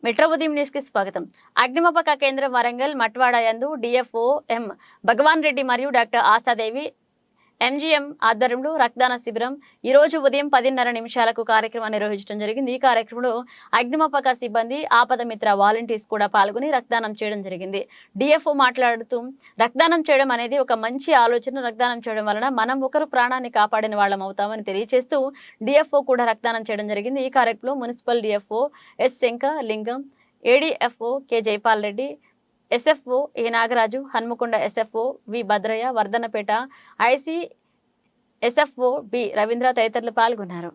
Metro ఉదయం news కి స్వాగతం. అగ్నిమాపక కేంద్రం వరంగల్ మట్వాడ యందు డిఎఫ్ఓ ఎం భగవాన్ రెడ్డి మరియు డాక్టర్ ఆశాదేవి ఎంజీఎం ఆధ్వర్యంలో రక్తదాన శిబిరం ఈ రోజు ఉదయం 10:30 కార్యక్రమం నిర్వహించడం జరిగింది. ఈ కార్యక్రమంలో అగ్నిమాపక సిబ్బంది, ఆపద మిత్ర వాలంటీర్స్ కూడా పాల్గొని రక్తదానం చేయడం జరిగింది. డిఎఫ్ఓ మాట్లాడుతూ రక్తదానం చేయడం అనేది ఒక మంచి ఆలోచన. రక్తదానం చేయడం వలన మనం ఒకరు ప్రాణాన్ని కాపాడిన వాళ్ళం అవుతామని తెలియజేస్తూ డిఎఫ్ఓ కూడా రక్తదానం చేయడం జరిగింది. ఈ కార్యక్రమంలో municipal DFO S Sankalingam, ADFO K Jaipal Reddy, SFO A Nagaraju, Hanamkonda SFO V Bhadraiah, Wardhannapet IC SFO B Ravindra తదితరులు పాల్గొన్నారు.